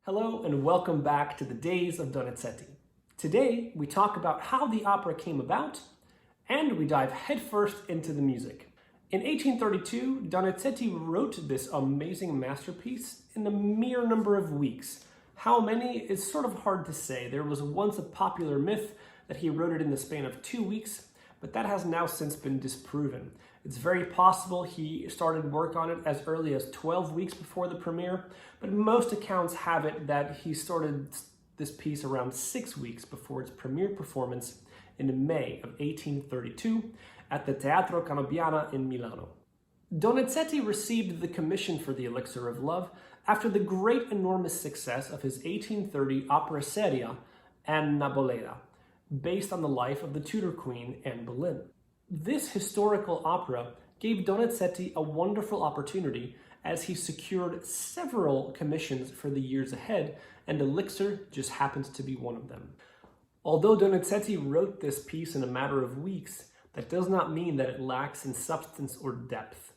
Hello and welcome back to the Days of Donizetti. Today we talk about how the opera came about and we dive headfirst into the music. In 1832, Donizetti wrote this amazing masterpiece in a mere number of weeks. How many is sort of hard to say. There was once a popular myth that he wrote it in the span of 2 weeks, but that has now since been disproven. It's very possible he started work on it as early as 12 weeks before the premiere, but most accounts have it that he started this piece around 6 weeks before its premiere performance in May of 1832 at the Teatro Canobiana in Milano. Donizetti received the commission for the Elixir of Love after the great enormous success of his 1830 opera seria Anna Bolena, based on the life of the Tudor Queen Anne Boleyn. This historical opera gave Donizetti a wonderful opportunity as he secured several commissions for the years ahead, and Elixir just happens to be one of them. Although Donizetti wrote this piece in a matter of weeks, that does not mean that it lacks in substance or depth.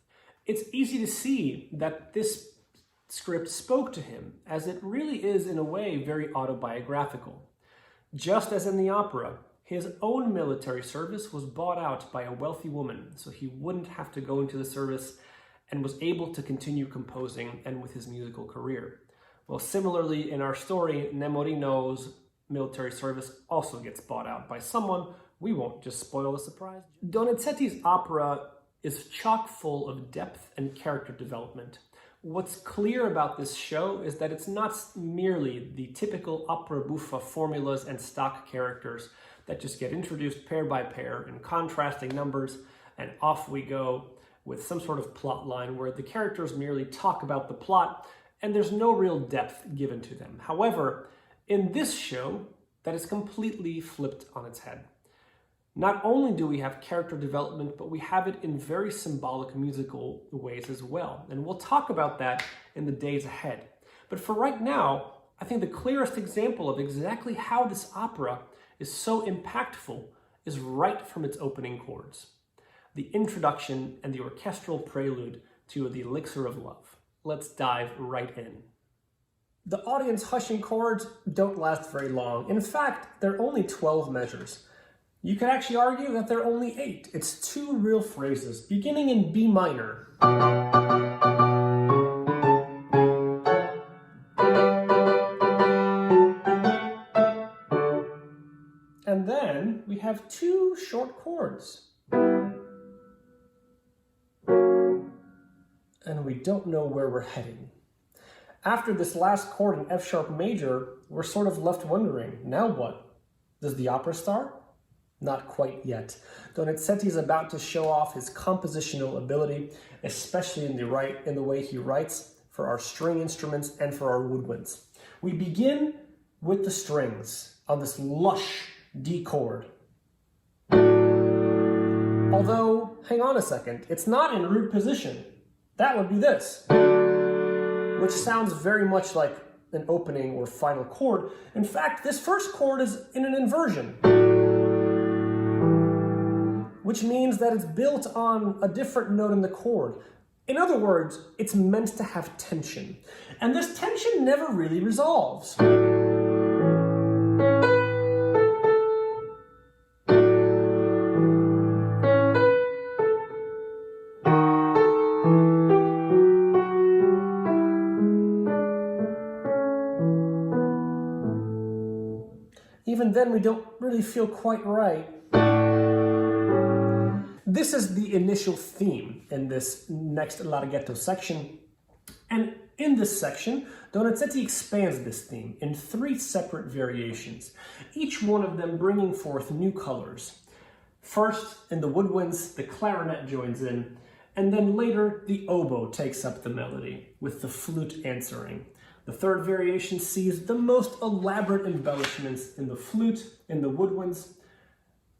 It's easy to see that this script spoke to him, as it really is in a way very autobiographical. Just as in the opera, his own military service was bought out by a wealthy woman, so he wouldn't have to go into the service and was able to continue composing and with his musical career. Well, similarly, in our story, Nemorino's military service also gets bought out by someone. We won't just spoil the surprise. Donizetti's opera is chock full of depth and character development. What's clear about this show is that it's not merely the typical opera buffa formulas and stock characters that just get introduced pair by pair in contrasting numbers, and off we go with some sort of plot line where the characters merely talk about the plot and there's no real depth given to them. However, in this show, that is completely flipped on its head. Not only do we have character development, but we have it in very symbolic musical ways as well. And we'll talk about that in the days ahead. But for right now, I think the clearest example of exactly how this opera is so impactful is right from its opening chords. The introduction and the orchestral prelude to the Elixir of Love. Let's dive right in. The audience hushing chords don't last very long. In fact, they're only 12 measures. You could actually argue that they're only 8. It's 2 real phrases, beginning in B minor. And then we have 2 short chords. And we don't know where we're heading. After this last chord in F sharp major, we're sort of left wondering, now what? Does the opera start? Not quite yet. Donizetti is about to show off his compositional ability, especially in the way he writes for our string instruments and for our woodwinds. We begin with the strings on this lush D chord. Although, hang on a second, it's not in root position. That would be this, which sounds very much like an opening or final chord. In fact, this first chord is in an inversion, which means that it's built on a different note in the chord. In other words, it's meant to have tension. And this tension never really resolves. Even then, we don't really feel quite right. This is the initial theme in this next Larghetto section. And in this section, Donizetti expands this theme in 3 separate variations, each one of them bringing forth new colors. First, in the woodwinds, the clarinet joins in, and then later, the oboe takes up the melody, with the flute answering. The third variation sees the most elaborate embellishments in the flute, in the woodwinds.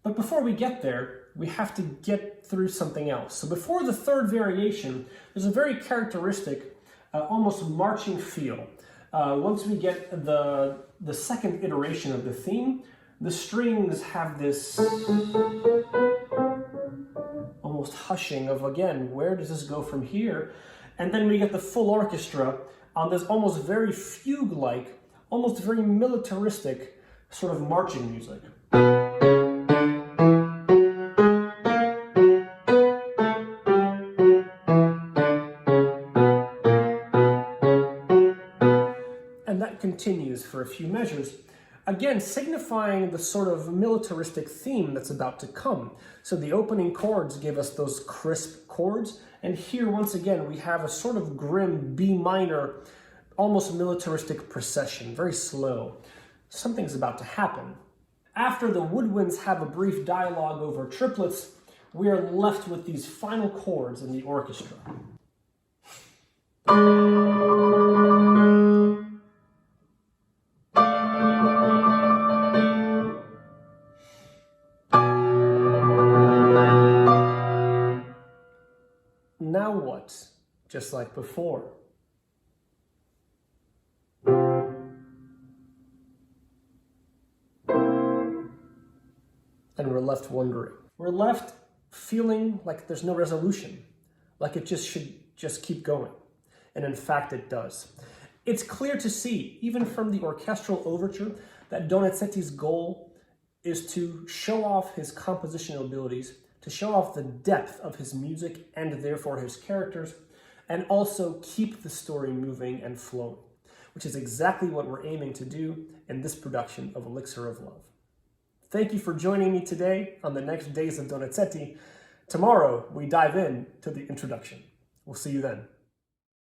But before we get there, we have to get through something else. So before the third variation, there's a very characteristic, almost marching feel. Once we get the second iteration of the theme, the strings have this almost hushing of, again, where does this go from here? And then we get the full orchestra on this almost very fugue-like, almost very militaristic sort of marching music. And that continues for a few measures, again signifying the sort of militaristic theme that's about to come. So the opening chords give us those crisp chords, and here once again we have a sort of grim B minor, almost militaristic procession, very slow. Something's about to happen. After the woodwinds have a brief dialogue over triplets, we are left with these final chords in the orchestra. Now what? Just like before. And we're left wondering. We're left feeling like there's no resolution, like it should just keep going. And in fact, it does. It's clear to see, even from the orchestral overture, that Donizetti's goal is to show off his compositional abilities, to show off the depth of his music and therefore his characters, and also keep the story moving and flowing, which is exactly what we're aiming to do in this production of Elixir of Love. Thank you for joining me today on the next days of Donizetti. Tomorrow, we dive in to the introduction. We'll see you then.